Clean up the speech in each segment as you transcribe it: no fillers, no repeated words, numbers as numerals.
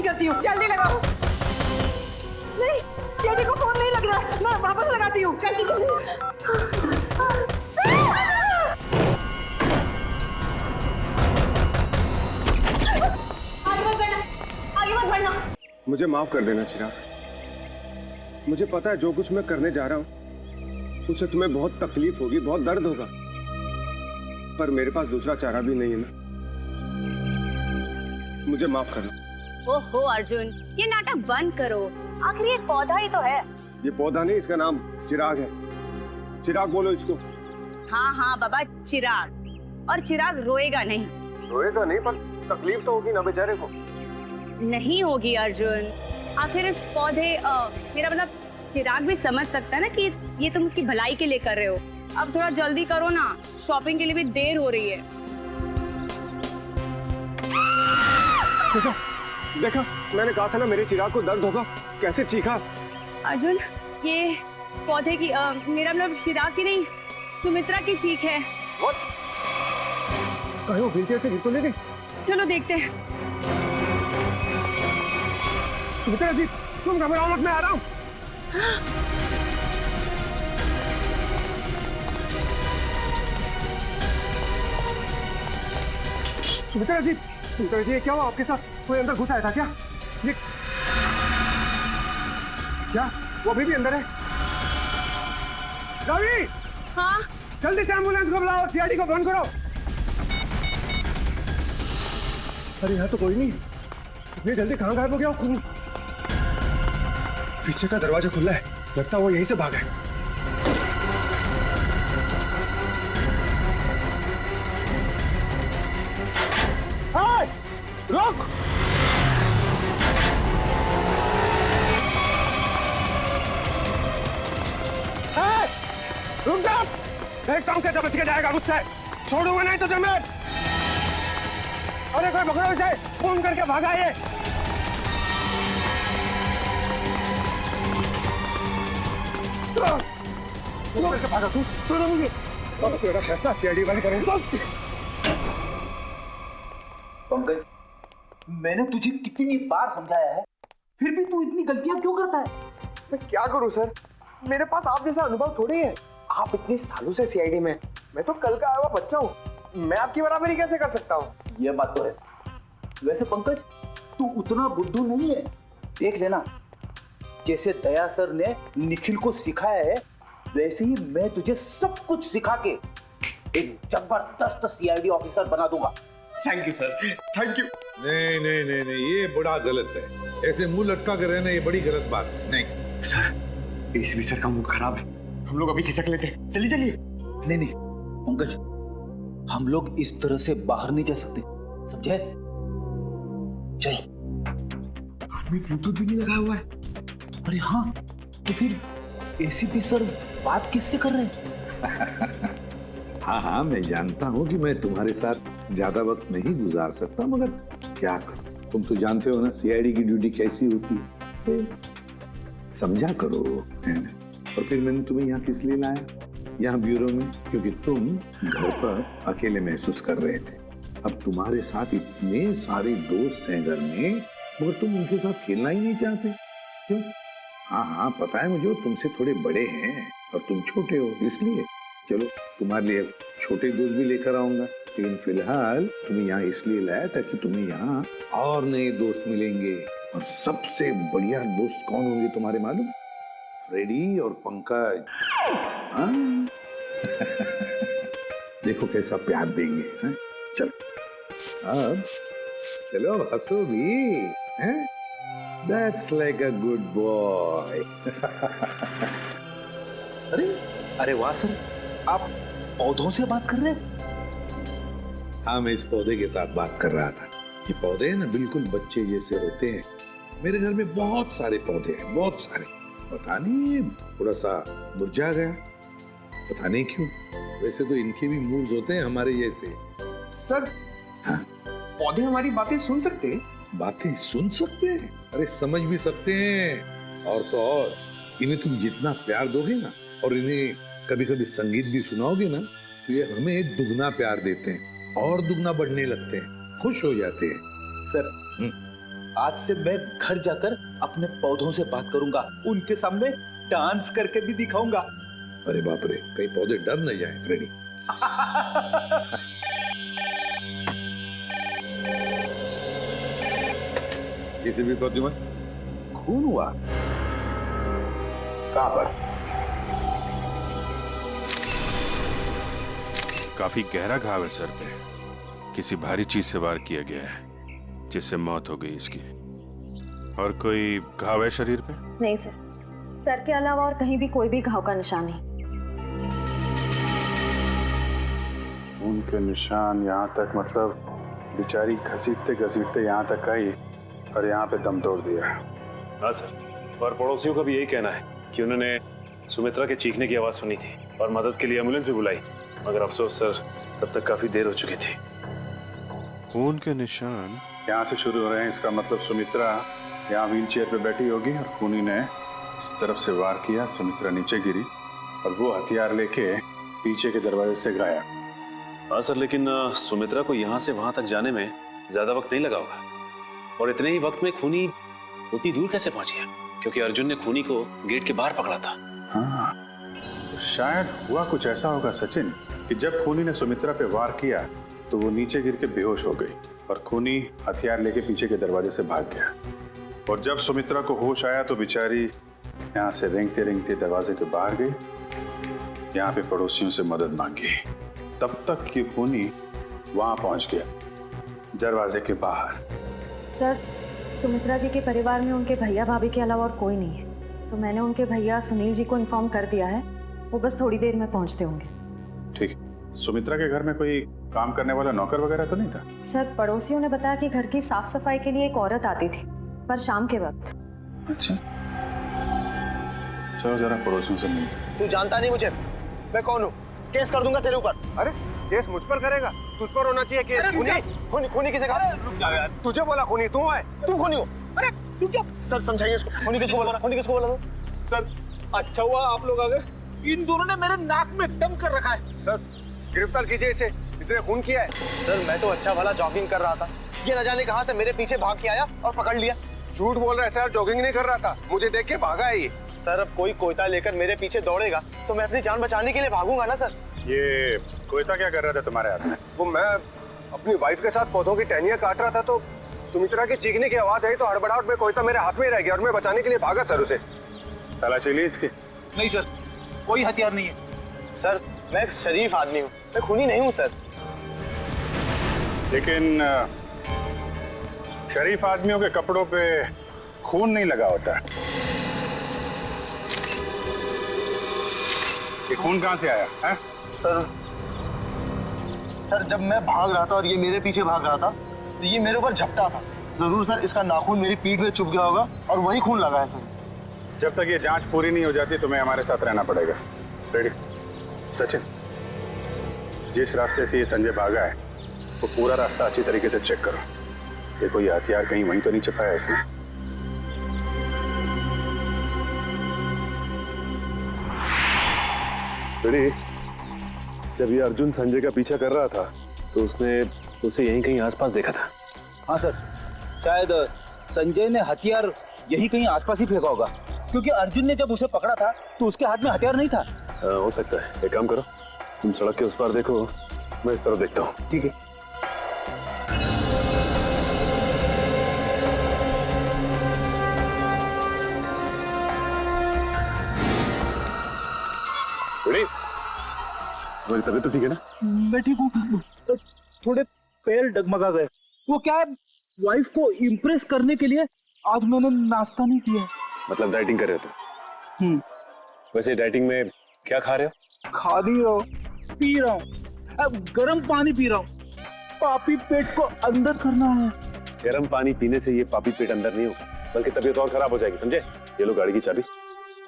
करती हूँ, जल्दी लगाओ। नहीं, सीआईडी को फोन नहीं लग रहा, मैं वापस लगाती हूँ, जल्दी जल्दी। आगे मत बढ़ना, आगे मत बढ़ना। मुझे माफ कर देना चिराग। मुझे पता है जो कुछ मैं करने जा रहा हूँ उससे तुम्हें बहुत तकलीफ होगी, बहुत दर्द होगा, पर मेरे पास दूसरा चारा भी नहीं है ना। मुझे माफ कर दो। ओहो अर्जुन, ये नाटक बंद करो, आखिर ये पौधा ही तो है। ये पौधा नहीं, इसका नाम चिराग है। चिराग बोलो इसको। हाँ हाँ बाबा, चिराग। और चिराग रोएगा नहीं। रोएगा नहीं, पर तकलीफ तो होगी ना बेचारे को। नहीं होगी अर्जुन, आखिर इस पौधे मेरा मतलब चिराग भी समझ सकता है ना कि ये तुम उसकी भलाई के लिए कर रहे हो। अब थोड़ा जल्दी करो ना, शॉपिंग के लिए भी देर हो रही है। देखा देखा, मैंने कहा था ना मेरे चिराग को दर्द होगा, कैसे चीखा। अर्जुन, ये पौधे की मेरा मतलब चिराग की नहीं, सुमित्रा की चीख है। कहीं वो व्हीलचेयर से गिर तो नहीं गई? चलो देखते हैं। सुमित्रा जी, तुम घबराओ मत, मैं आ रहा हूँ। सुमित्रा जी, सुमित्रा जी, क्या हुआ आपके साथ? कोई अंदर घुस आया था क्या? ये क्या? वो अभी भी अंदर है? रवि! हाँ? जल्दी से एम्बुलेंस को बुलाओ, सीआईडी को फोन करो। अरे यहाँ तो कोई नहीं। इतनी जल्दी कहाँ गायब हो गया? खून पीछे का दरवाजा खुला है, लगता है वो यहीं से भागा है। रुक! रुक जा! देखता हूँ कैसे बच के जाएगा मुझसे। छोड़ूंगा नहीं तुझे मैं। अरे कोई पकड़ो इसे, फोन करके भागा ये। फोन करके भागा तू, छोड़ो मुझे। अब तेरा फैसला सीआईडी वाले करेंगे। पंकज, मैंने तुझे कितनी बार समझाया है, फिर भी तू इतनी गलतियां क्यों करता है? मैं क्या करूं सर, मेरे पास आप जैसा अनुभव थोड़ी है। आप इतने सालों से सीआईडी में, मैं तो कल का आया हुआ बच्चा हूँ। मैं आपकी बराबरी कैसे कर सकता हूँ? यह बात तो है। वैसे पंकज, तू उतना बुद्धू नहीं है। देख लेना, जैसे दया सर ने निखिल को सिखाया है, वैसे ही मैं तुझे सब कुछ सिखा के एक जबरदस्त सीआईडी ऑफिसर बना दूंगा। Thank you sir, thank you. नहीं नहीं नहीं नहीं, ये बड़ा गलत है। ऐसे मुंह लटका कर रहना ये बड़ी गलत बात है। नहीं सर, एसीपी सर का मूड खराब है, हम लोग अभी खिसक लेते। चलिए चलिए। नहीं नहीं पंकज, हम लोग इस तरह से बाहर नहीं जा सकते, समझे? चल। आदमी ब्लूटूथ भी नहीं लगाया हुआ है। अरे हाँ, तो फिर एसीपी सर बात किससे कर रहे हैं? हाँ हाँ, मैं जानता हूँ कि मैं तुम्हारे साथ ज्यादा वक्त नहीं गुजार सकता, मगर क्या करूं, तुम तो जानते हो ना सीआईडी की ड्यूटी कैसी होती है। तो समझा करो, है ना? और फिर मैंने तुम्हें यहाँ किस लिए लाया, यहाँ ब्यूरो में, क्योंकि तुम घर पर अकेले महसूस कर रहे थे। अब तुम्हारे साथ इतने सारे दोस्त हैं घर में, मगर तुम उनके साथ खेलना ही नहीं चाहते, क्यों? हाँ हाँ पता है मुझे, तुमसे थोड़े बड़े हैं और तुम छोटे हो, इसलिए चलो तुम्हारे लिए छोटे दोस्त भी लेकर आऊंगा। लेकिन फिलहाल तुम्हें यहाँ इसलिए लाया ताकि तुम्हें यहाँ और नए दोस्त मिलेंगे। और सबसे बढ़िया दोस्त कौन होंगे तुम्हारे मालूम? फ्रेडी और पंकज। हाँ? देखो कैसा प्यार देंगे। हाँ? चलो अब चलो हंसो भी, हैं? That's like a good boy. अरे वाह सर, आप पौधों से बात कर रहे हैं? हाँ, मैं इस पौधे के साथ बात कर रहा था। ये पौधे ना बिल्कुल बच्चे जैसे होते हैं। मेरे घर में बहुत सारे पौधे हैं, बहुत सारे। पता नहीं थोड़ा सा मुरझा गया, पता नहीं क्यों। वैसे तो इनके भी मूड्स होते हैं हमारे जैसे। सर, हाँ? पौधे हमारी बातें सुन सकते हैं? बातें सुन सकते हैं? अरे समझ भी सकते हैं। और तो और इन्हें तुम जितना प्यार दोगे ना, और इन्हें कभी कभी संगीत भी सुनाओगे ना, तो ये हमें दुगना प्यार देते हैं और दुगना बढ़ने लगते हैं, खुश हो जाते हैं। सर, आज से मैं घर जाकर अपने पौधों से बात करूंगा, उनके सामने डांस करके भी दिखाऊंगा। अरे बाप रे, कहीं पौधे डर न जाए फ्रेडी। किसी भी पौधे में खून हुआ? कहां पर? काफी गहरा घाव है सर पे। किसी भारी चीज से वार किया गया है जिससे मौत हो गई इसकी। और कोई घाव है शरीर पे? नहीं सर, सर के अलावा और कहीं भी कोई भी घाव का निशान नहीं। उनके निशान यहाँ तक, मतलब बेचारी घसीटते घसीटते यहाँ तक आई और यहाँ पे दम तोड़ दिया। हाँ सर, और पड़ोसियों का भी यही कहना है कि उन्होंने सुमित्रा के चीखने की आवाज सुनी थी और मदद के लिए एम्बुलेंस भी बुलाई, मगर अफसोस सर तब तक काफी देर हो चुकी थी। खून के निशान यहाँ से शुरू हो रहे हैं, इसका मतलब सुमित्रा यहाँ व्हील चेयर पे बैठी होगी और खूनी ने इस तरफ से वार किया, सुमित्रा नीचे गिरी और वो हथियार लेके पीछे के दरवाजे से गायब। हाँ सर, लेकिन सुमित्रा को यहाँ से वहां तक जाने में ज्यादा वक्त नहीं लगा होगा, और इतने ही वक्त में खूनी उतनी दूर कैसे पहुंच गया? क्योंकि अर्जुन ने खूनी को गेट के बाहर पकड़ा था। हाँ, तो शायद हुआ कुछ ऐसा होगा सचिन कि जब खूनी ने सुमित्रा पे वार किया तो वो नीचे गिर के बेहोश हो गई और खूनी हथियार लेके पीछे के दरवाजे से भाग गया। और जब सुमित्रा को होश आया तो बेचारी यहाँ से रेंगते रेंगते दरवाजे के बाहर गई, यहाँ पे पड़ोसियों से मदद मांगी। तब तक ये खूनी वहां पहुंच गया, दरवाजे के बाहर। सर, सुमित्रा जी के परिवार में उनके भैया भाभी के अलावा और कोई नहीं है, तो मैंने उनके भैया सुनील जी को इन्फॉर्म कर दिया है, वो बस थोड़ी देर में पहुंचते होंगे। ठीक। सुमित्रा के घर में कोई काम करने वाला नौकर वगैरह तो नहीं था? सर, पड़ोसियों ने बताया कि घर की साफ सफाई के लिए एक औरत आती थी, पर शाम के वक्त। अच्छा, चलो जरा पड़ोसियों से मिलते। तू जानता नहीं मुझे, मैं कौन हूँ? केस कर दूंगा तेरे ऊपर। अरे केस मुझ पर करेगा? तुझ पर होना चाहिए केस। खूनी खूनी किसे कहा? रुक जा यार, तुझे बोला खूनी तू है? तू खूनी हो? अरे तू क्या? सर समझाइए इसको, खूनी किसको बोला? खूनी किसको बोला? सर अच्छा हुआ आप लोग आ गए, इन दोनों ने मेरे नाक में दम कर रखा है। सर गिरफ्तार कीजिए इसे, इसने खून किया है। सर मैं तो अच्छा भला जॉगिंग कर रहा था, ये न जाने कहां से मेरे पीछे भाग के आया और पकड़ लिया। झूठ बोल रहा है सर, जॉगिंग नहीं कर रहा था, मुझे देख के भागा है ये। सर अब कोई कोयता लेकर मेरे पीछे दौड़ेगा तो मैं अपनी जान बचाने के लिए भागूंगा ना सर। ये कोयता क्या कर रहा था तुम्हारे हाथ में? वो मैं अपनी वाइफ के साथ पौधों की टहनियां काट रहा था तो सुमित्रा की चीखने की आवाज आई तो हड़बड़ाहट में कोयता मेरे हाथ में रह गया और मैं बचाने के लिए भागा सर उसे। तलाशी ली इसकी? नहीं सर, कोई हथियार नहीं है। सर मैं एक शरीफ आदमी हूँ, मैं खूनी नहीं हूँ सर। लेकिन शरीफ आदमियों के कपड़ों पे खून नहीं लगा होता। ये खून कहाँ से आया है? सर जब मैं भाग रहा था और ये मेरे पीछे भाग रहा था तो ये मेरे ऊपर झपटा था। जरूर सर इसका नाखून मेरी पीठ में चुभ गया होगा और वही खून लगा है सर। जब तक ये जांच पूरी नहीं हो जाती तुम्हें हमारे साथ रहना पड़ेगा। रेडी? सचिन, जिस रास्ते से ये संजय भागा है वो पूरा रास्ता अच्छी तरीके से चेक करो। देखो ये हथियार कहीं वहीं तो नहीं छिपाया इसने। रेडी? जब ये अर्जुन संजय का पीछा कर रहा था तो उसने उसे यहीं कहीं आसपास देखा था। हाँ सर, शायद संजय ने हथियार यही कहीं आसपास ही फेंका होगा, क्योंकि अर्जुन ने जब उसे पकड़ा था तो उसके हाथ में हथियार नहीं था। हो सकता है। एक काम करो, तुम सड़क के उस पार देखो, मैं इस तरफ देखता हूँ। ठीक है। तुम्हारी तबीयत तो ठीक है ना? मैं ठीक हूँ, थोड़े पैर डगमगा गए। वो क्या है, वाइफ को इम्प्रेस करने के लिए आज मैंने नाश्ता नहीं किया। मतलब डाइटिंग कर रहे हो तुम? वैसे डाइटिंग में क्या खा रहे हो? खा नहीं रहा हूँ, पी रहा हूँ, अब गर्म पानी पी रहा हूँ। पापी पेट को अंदर करना है। गर्म पानी पीने से ये पापी पेट अंदर नहीं होगा, बल्कि तबीयत और खराब हो जाएगी, समझे? ये लो गाड़ी की चाबी,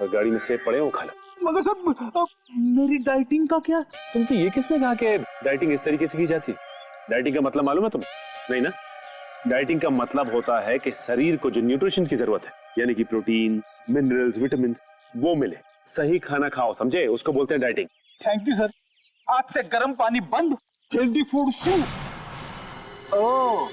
और गाड़ी में सेब पड़े हो खा लो। मगर सब मेरी डाइटिंग का क्या? तुमसे ये किसने कहा कि डाइटिंग इस तरीके से की जाती है? डाइटिंग का मतलब मालूम है तुम्हें? नहीं ना? डाइटिंग का मतलब होता है कि शरीर को जो न्यूट्रिशन की जरूरत है, यानी कि प्रोटीन, मिनरल्स, विटामिन, वो मिले। सही खाना खाओ, समझे? उसको बोलते हैं डाइटिंग। थैंक यू सर, आज से गर्म पानी बंद, हेल्दी फूड शुरू। ओह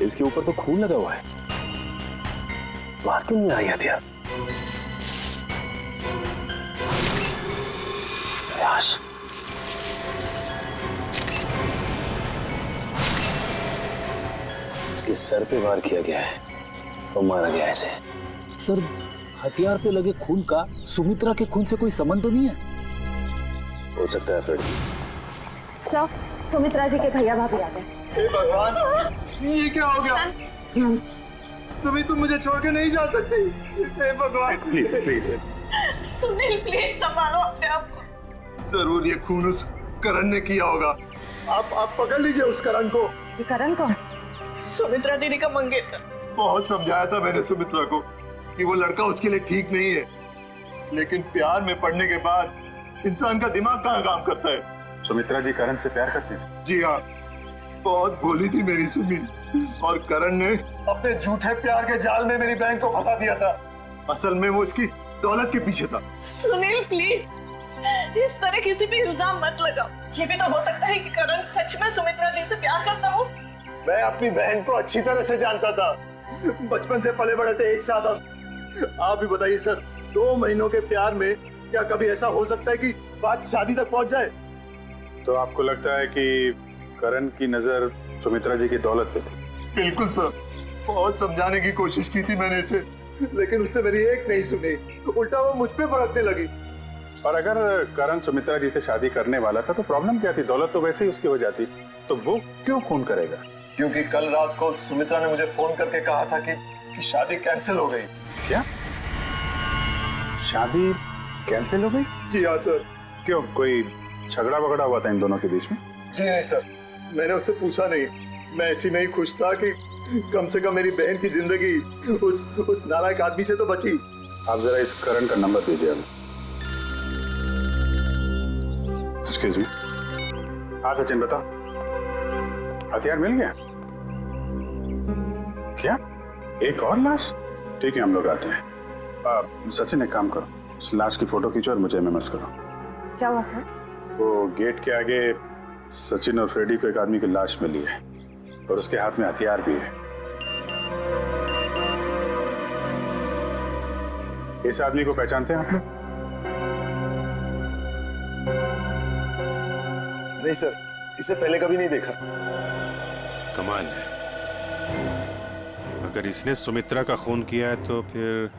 इसके ऊपर तो खून लगा हुआ है, बाहर क्यों नहीं आई हथियार? प्रयास, इसके सर पे वार किया गया है और मारा गया ऐसे। सर, हथियार पे लगे खून का सुमित्रा के खून से कोई संबंध तो नहीं है? हो सकता है फ्रेडी। सर, सुमित्रा जी के भैया भाभी आ गए। हे भगवान, ये क्या हो गया? सुमी, तुम मुझे छोड़ के नहीं जा सकती। हे भगवान, प्लीज प्लीज। सुनील, प्लीज संभालो अपने आप को। जरूर ये खून उस करण ने किया होगा। आप पकड़ लीजिए उस करण को। ये करण कौन? सुमित्रा दीदी का मंगेतर। बहुत समझाया था मैंने सुमित्रा को कि वो लड़का उसके लिए ठीक नहीं है, लेकिन प्यार में पड़ने के बाद इंसान का दिमाग कहाँ काम करता है। सुमित्रा जी करण से प्यार करती हैं? जी हाँ, बहुत भोली थी मेरी सुमी, और करण ने अपने झूठे प्यार के जाल में मेरी बहन को फंसा दिया था। असल में वो इसकी दौलत के पीछे था। सुनील, प्लीज इस तरह किसी पे इल्जाम मत लगाओ। ये भी तो हो सकता है कि करण सच में सुमित्रा दी से प्यार करता हो। मैं अपनी बहन को अच्छी तरह से जानता था, बचपन से पले बड़े थे एक साथ। आप भी बताइए सर, 2 महीनों के प्यार में क्या कभी ऐसा हो सकता है कि बात शादी तक पहुंच जाए? तो आपको लगता है कि करण की नजर सुमित्रा जी की दौलत पे थी? बिल्कुल सर, बहुत समझाने की कोशिश की थी मैंने इसे, लेकिन उसने मेरी एक नहीं सुनी, उल्टा वो मुझ पे भड़कने लगी। और अगर करण सुमित्रा जी से शादी करने वाला था तो प्रॉब्लम क्या थी? दौलत तो वैसे ही उसकी हो जाती, तो वो क्यों खून करेगा? क्योंकि कल रात को सुमित्रा ने मुझे फोन करके कहा था कि शादी कैंसिल हो गई। क्या? शादी कैंसिल हो गई? जी हाँ सर। क्यों, कोई झगड़ा वगड़ा हुआ था इन दोनों के बीच में? जी नहीं सर, मैंने उससे पूछा नहीं। मैं ऐसी नहीं खुश था कि कम से कम मेरी बहन की जिंदगी उस नालायक आदमी से तो बची। आप जरा इस करण का नंबर दीजिए हमें। Excuse me. हाँ सचिन, बताओ, हथियार मिल गया? क्या, एक और लाश? ठीक है, हम लोग आते हैं। सचिन, एक काम करो, उस लाश की फोटो खींचो और मुझे एमएमएस करो। क्या हुआ सर? वो गेट के आगे सचिन और फ्रेडी को एक आदमी की लाश मिली है और उसके हाथ में हथियार भी है। इस आदमी को पहचानते हैं आप लोग? नहीं सर, इसे पहले कभी नहीं देखा। कमाल है, अगर इसने सुमित्रा का खून किया है तो फिर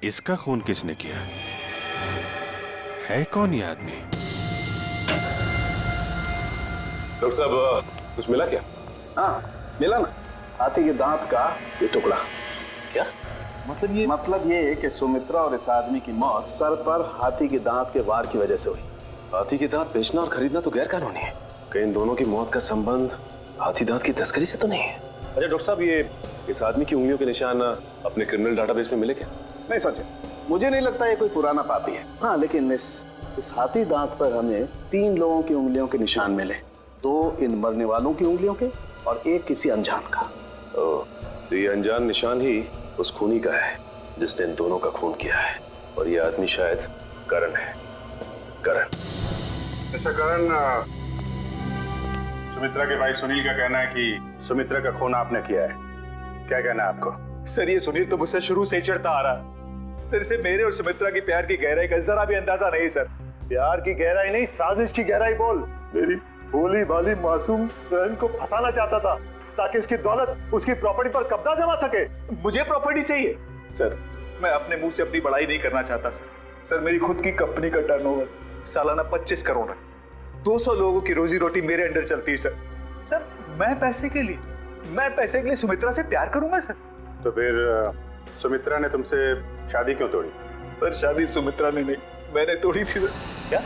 इसका खून किसने किया? है कौन ये आदमी? डॉक्टर साहब, कुछ मिला क्या? हाँ, मिला ना, हाथी के दांत का ये टुकड़ा। क्या मतलब ये है कि सुमित्रा और इस आदमी की मौत सर पर हाथी के दांत के वार की वजह से हुई। हाथी के दांत बेचना और खरीदना तो गैर कानूनी है। कहीं इन दोनों की मौत का संबंध हाथी दांत की तस्करी से तो नहीं है? अच्छा डॉक्टर साहब, ये इस आदमी की उंगलियों के निशान अपने क्रिमिनल डाटाबेस में मिले क्या? नहीं सच, मुझे नहीं लगता ये कोई पुराना पापी है। हाँ, लेकिन इस हाथी दांत पर हमें 3 लोगों की उंगलियों के निशान मिले, 2 इन मरने वालों की उंगलियों के और 1 किसी अनजान का। तो ये अनजान निशान ही उस खूनी का है जिसने इन दोनों का खून किया है, और ये आदमी शायद करण है। करण। अच्छा करण, सुमित्रा के भाई सुनील का कहना है कि सुमित्रा का खून आपने किया है, क्या कहना है आपको? सर, ये सुनील तो मुझसे शुरू से ही चढ़ता आ रहा। सर, इसे मेरे और सुमित्रा की प्यार की गहराई का जरा भी अंदाजा नहीं सर। प्यार की गहराई नहीं, साजिश की गहराई बोल। मेरी भोली भाली मासूम बहन को फंसाना चाहता था ताकि उसकी दौलत, उसकी प्रॉपर्टी पर कब्जा जमा सके। मुझे प्रॉपर्टी चाहिए सर, मैं अपने मुंह से अपनी बड़ाई नहीं करना चाहता सर। सर, मेरी खुद की कंपनी का टर्नओवर सालाना 25 करोड़ है। 200 लोगों की रोजी रोटी मेरे अंडर चलती है सर। सर, मैं पैसे के लिए सुमित्रा से प्यार करूंगा सर? तो फिर सुमित्रा ने तुमसे शादी क्यों तोड़ी? सर, शादी सुमित्रा ने नहीं, मैंने तोड़ी थी सर। क्या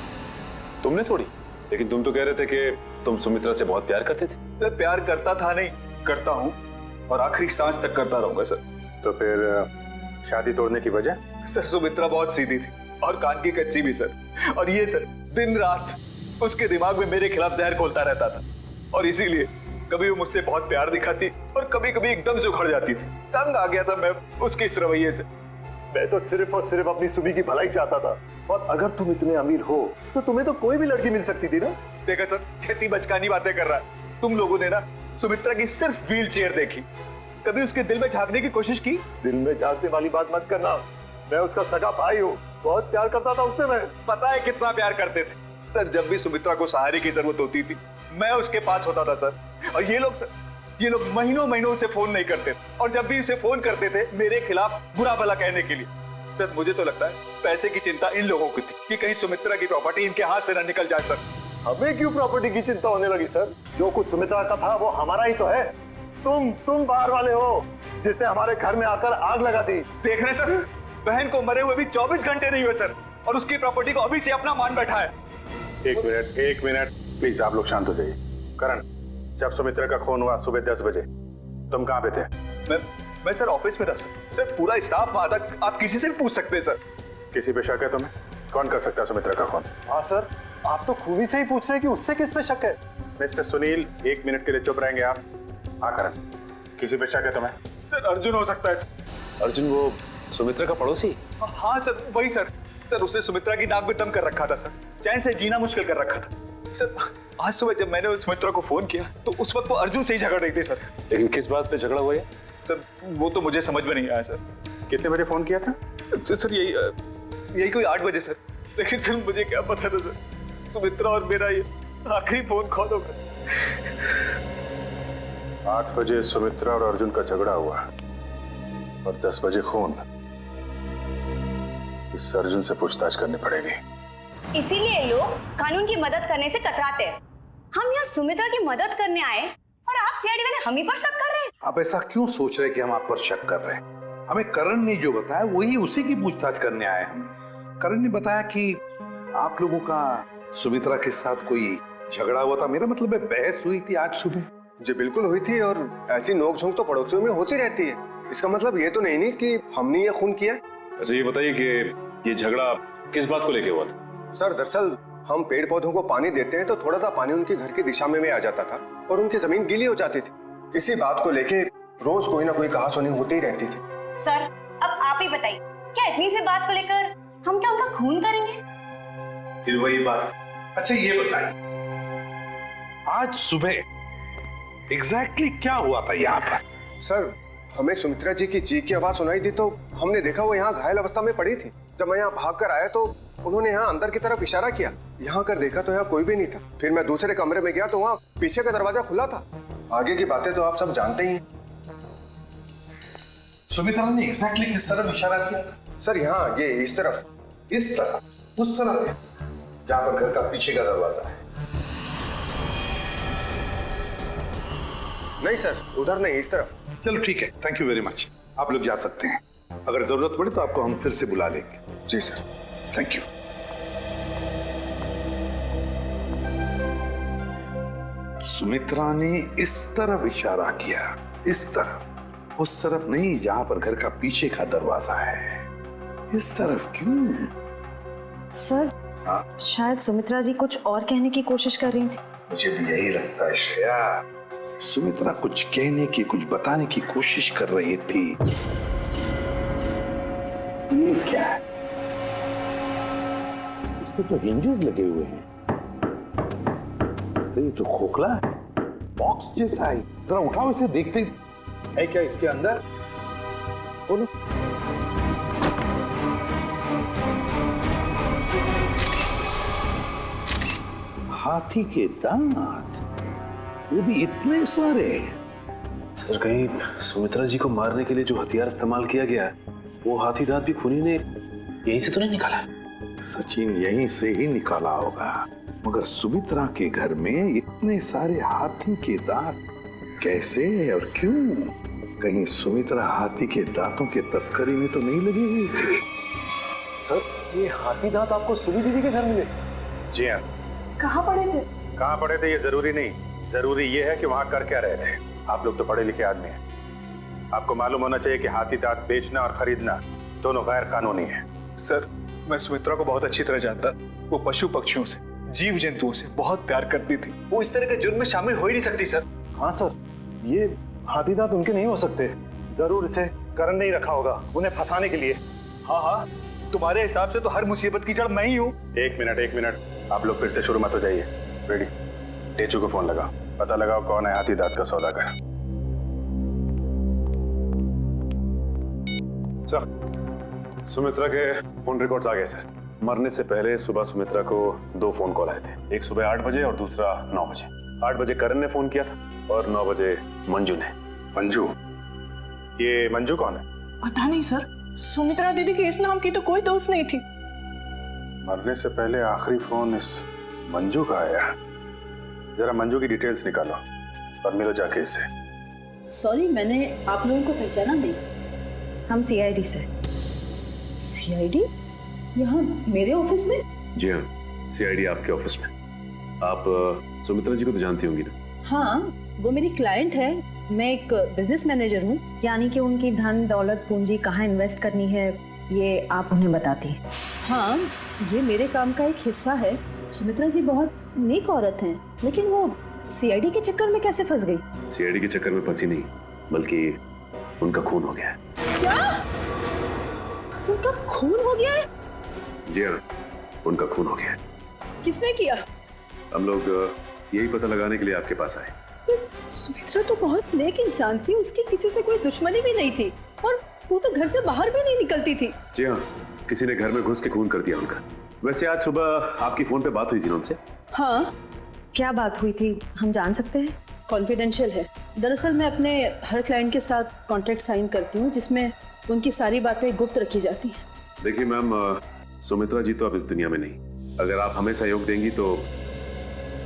तुमने तोड़ी? लेकिन तुम तो कह रहे थे कि तुम सुमित्रा से बहुत प्यार करते थे। सर, प्यार करता था नहीं, करता हूँ और आखिरी सांस तक करता रहूंगा सर। तो फिर शादी तोड़ने की वजह? सर, सुमित्रा बहुत सीधी थी और कान की कच्ची भी सर। और ये सर, दिन रात उसके दिमाग में मेरे खिलाफ जहर घोलता रहता था, और इसीलिए कभी वो मुझसे बहुत प्यार दिखाती और कभी कभी एकदम से उखड़ जाती थी। तंग आ गया था मैं उसके इस रवैये से। मैं तो सिर्फ और सिर्फ अपनी सुमी की भलाई चाहता था, और अगर तुम इतने अमीर हो तो तुम्हें तो कोई भी लड़की मिल सकती थी ना। देखा सर, कैसी बचकानी बातें कर रहा है। तुम लोगों ने ना सुमित्रा की सिर्फ व्हील चेयर देखी, कभी उसके दिल में झांकने की कोशिश की? दिल में झांकने वाली बात मत करना, मैं उसका सगा भाई हूँ, बहुत प्यार करता था उससे मैं। पता है कितना प्यार करते थे सर। जब भी सुमित्रा को सहारे की जरूरत होती थी मैं उसके पास होता था सर। और ये लोग महीनों महीनों से फोन नहीं करते, और जब भी उसे फोन करते थे मेरे खिलाफ बुरा भला कहने के लिए। सर मुझे तो लगता है पैसे की चिंता इन लोगों की थी कि कहीं सुमित्रा की प्रॉपर्टी इनके हाथ से न निकल जाए सर। हमें क्यों प्रॉपर्टी की चिंता होने लगी सर? जो कुछ सुमित्रा का था वो हमारा ही तो है। तुम बाहर वाले हो जिसने हमारे घर में आकर आग लगा दी। देख रहे सर, बहन को मरे हुए भी 24 घंटे नहीं हुए सर, और उसकी प्रॉपर्टी को अभी से अपना मान बैठा है। एक मिनट प्लीज, आप लोग शांत हो जाइए। करण, जब सुमित्रा का खून हुआ सुबह 10 बजे तुम कहाँ पे थे? मैं सर ऑफिस में था सर। पूरा स्टाफ वहां था, आप किसी से भी पूछ सकते हैं सर। किसी पे शक है तुम्हें? कौन कर सकता है सुमित्रा का खून? हाँ सर, आप तो खूनी से ही पूछ रहे हैं कि उससे किस पे शक है। मिस्टर सुनील, 1 मिनट के लिए चुप रहेंगे आप? हाँ करण, किसी पे शक है तुम्हें? सर अर्जुन हो सकता है सर। अर्जुन वो सुमित्रा का पड़ोसी? हाँ सर वही सर। सर उसने सुमित्रा की नाक में दम कर रखा था सर, चैन से जीना मुश्किल कर रखा था सर। आज सुबह जब मैंने सुमित्रा को फोन किया तो उस वक्त वो अर्जुन से ही झगड़ रही थी सर। लेकिन किस बात पे झगड़ा हुआ है सर? वो तो मुझे समझ में नहीं आया सर। कितने बजे फोन किया था? सर यही कोई 8 बजे सर। लेकिन सर मुझे क्या पता था सर, सुमित्रा और मेरा ये आखिरी फोन कॉल होगा। 8 बजे सुमित्रा और अर्जुन का झगड़ा हुआ और 10 बजे खून। इस अर्जुन से पूछताछ करनी पड़ेगी। इसीलिए लोग कानून की मदद करने से कतराते हैं। हम यहाँ सुमित्रा की मदद करने आए और आप सीआईडी वाले हम ही पर शक कर रहे हैं। आप ऐसा क्यों सोच रहे हैं कि हम आप पर शक कर रहे हैं? हमें करण ने जो बताया वही उसी की पूछताछ करने आए हम। करण ने बताया कि आप लोगों का सुमित्रा के साथ कोई झगड़ा हुआ था। मेरा मतलब है बहस हुई थी आज सुबह। जी बिल्कुल हुई थी, और ऐसी नोकझोंक तो पड़ोसियों में होती रहती है। इसका मतलब ये तो नहीं कि हमने ये खून किया। अच्छा ये बताइए कि ये झगड़ा किस बात को लेके हुआ था? सर दरअसल हम पेड़ पौधों को पानी देते हैं तो थोड़ा सा पानी उनके घर की दिशा में आ जाता था और उनकी जमीन गीली हो जाती थी। इसी बात को लेके रोज कोई ना कोई कहासुनी होती ही रहती थी। सर अब आप ही बताइए, क्या इतनी सी बात को लेकर हम क्या उनका खून करेंगे? फिर वही बात। अच्छा ये बताइए, आज सुबह एग्जैक्टली क्या हुआ था यहाँ पर? सर हमें सुमित्रा जी की चीख की आवाज सुनाई दी तो हमने देखा वो यहाँ घायल अवस्था में पड़ी थी। जब मैं यहाँ भाग कर आया तो उन्होंने यहाँ अंदर की तरफ इशारा किया। यहाँ कर देखा तो यहाँ कोई भी नहीं था। फिर मैं दूसरे कमरे में गया तो वहाँ पीछे का दरवाजा खुला था। आगे की बातें तो आप सब जानते ही हैं। सुमित्रा ने एग्जैक्टली किस तरफ इशारा किया था? सर यहाँ ये इस तरफ, इस तरफ, उस तरफ है जहाँ पर घर का पीछे का दरवाजा है। नहीं सर उधर नहीं, इस तरफ। चलो ठीक है, थैंक यू वेरी मच। आप लोग जा सकते हैं। अगर जरूरत पड़े तो आपको हम फिर से बुला लेंगे। जी सर, थैंक यू। सुमित्रा ने इस तरफ इशारा किया, इस तरफ, उस तरफ नहीं जहां पर घर का पीछे का दरवाजा है। इस तरफ क्यों? सर हाँ? शायद सुमित्रा जी कुछ और कहने की कोशिश कर रही थी। मुझे भी यही लगता है श्रेया। सुमित्रा कुछ कहने की, कुछ बताने की कोशिश कर रही थी। ये क्या है? इस पे तो हिंजेस लगे हुए हैं। तो ये तो खोखला है, बॉक्स जैसा है। जरा उठाओ इसे, देखते है क्या इसके अंदर। बोलो। हाथी के दांत, वो भी इतने सारे। सर कहीं सुमित्रा जी को मारने के लिए जो हथियार इस्तेमाल किया गया है वो हाथी दांत भी खूनी ने यहीं से तो नहीं निकाला? सचिन यहीं से ही निकाला होगा, मगर सुमित्रा के घर में इतने सारे हाथी के दांत कैसे और क्यों? कहीं सुमित्रा हाथी के दांतों के तस्करी में तो नहीं लगी हुई थी? सर ये हाथी दांत आपको सुनी दीदी के घर मिले? जी हाँ। कहाँ पड़े थे? कहाँ पड़े थे ये जरूरी नहीं, जरूरी ये है कि वहां कर क्या रहे थे। आप लोग तो पढ़े लिखे आदमी हैं, आपको मालूम होना चाहिए कि हाथी दांत बेचना और खरीदना दोनों गैर कानूनी है। सर मैं सुमित्रा को बहुत अच्छी तरह जानता। वो पशु पक्षियों से, जीव जंतुओं से बहुत प्यार करती थी। वो इस तरह के जुर्म में शामिल हो ही नहीं सकती सर। हाँ सर, ये हाथी दांत उनके नहीं हो सकते। जरूर इसे करण ने ही रखा होगा उन्हें फंसाने के लिए। हाँ हाँ, तुम्हारे हिसाब से तो हर मुसीबत की जड़ मैं ही हूँ। एक मिनट, आप लोग फिर से शुरू मत हो जाइए। रेडी, टेचू को फोन लगा। पता लगाओ कौन है हाथी दांत का सौदागर। सर, सुमित्रा के फोन रिकॉर्ड्स आ गए सर। मरने से पहले सुबह सुमित्रा को 2 फोन कॉल आए थे, एक सुबह 8 बजे और दूसरा 9 बजे। 8 बजे करण ने फोन किया था और 9 बजे मंजू ने। मंजू? ये मंजू कौन है? पता नहीं सर, सुमित्रा दीदी के इस नाम की तो कोई दोस्त नहीं थी। मरने से पहले आखिरी फोन इस मंजू का आया। जरा मंजू की डिटेल्स निकालो और मिलो जाके इससे। सॉरी, मैंने आप लोगों को पहचाना नहीं। हम सीआईडी से। सीआईडी? यहाँ मेरे ऑफिस में? जी हाँ, सीआईडी आपके ऑफिस में। आप सुमित्रा जी को तो जानती होंगी ना? हाँ, वो मेरी क्लाइंट है। मैं एक बिजनेस मैनेजर हूँ। यानी कि उनकी धन दौलत पूंजी कहाँ इन्वेस्ट करनी है ये आप उन्हें बताती हैं? हाँ, ये मेरे काम का एक हिस्सा है। सुमित्रा जी बहुत नेक औरत हैं, लेकिन वो सीआईडी के चक्कर में कैसे फंस गई? सीआईडी के चक्कर में फंसी नहीं, बल्कि उनका खून हो गया है। क्या? उनका खून हो गया है? जी हाँ, उनका खून हो गया है। किसने किया? हम लोग यही पता लगाने के लिए आपके पास आए। सुमित्रा तो बहुत नेक इंसान थी, उसकी किसी से कोई दुश्मनी भी नहीं थी और वो तो घर से बाहर भी नहीं निकलती थी। जी हाँ, किसी ने घर में घुस के खून कर दिया उनका। वैसे आज सुबह आपकी फोन पे बात हुई थी ना उनसे? हाँ। क्या बात हुई थी, हम जान सकते हैं? कॉन्फिडेंशियल है। दरअसल मैं अपने हर क्लाइंट के साथ कॉन्ट्रैक्ट साइन करती हूँ जिसमें उनकी सारी बातें गुप्त रखी जाती हैं। देखिए मैम, सुमित्रा जी तो अब इस दुनिया में नहीं। अगर आप हमें सहयोग देंगी तो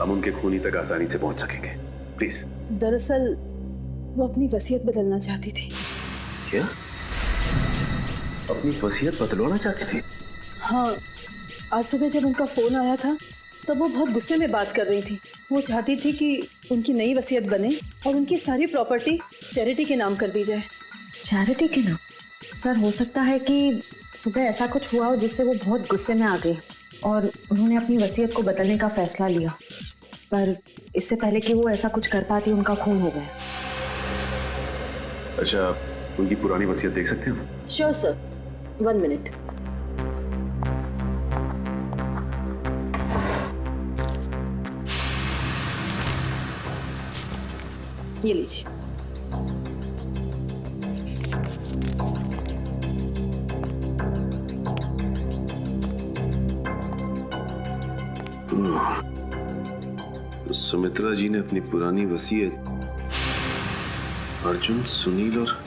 हम उनके खूनी तक आसानी से पहुंच सकेंगे। प्लीज। दरअसल वो अपनी वसीयत बदलना चाहती थी। क्या? अपनी वसीयत बदलवाना चाहती थी? हाँ, आज सुबह जब उनका फोन आया था तब वो बहुत गुस्से में बात कर रही थी। वो चाहती थी कि उनकी नई वसीयत बने और उनकी सारी प्रॉपर्टी चैरिटी के नाम कर दी जाए। चैरिटी के नाम? सर, हो सकता है कि सुबह ऐसा कुछ हुआ हो जिससे वो बहुत गुस्से में आ गई और उन्होंने अपनी वसीयत को बदलने का फैसला लिया, पर इससे पहले कि वो ऐसा कुछ कर पाती उनका खून हो गया। अच्छा, उनकी पुरानी वसीयत देख सकते हैं? Sure sir, 1 minute. ये लीजिए। तो सुमित्रा जी ने अपनी पुरानी वसीयत अर्जुन, सुनील और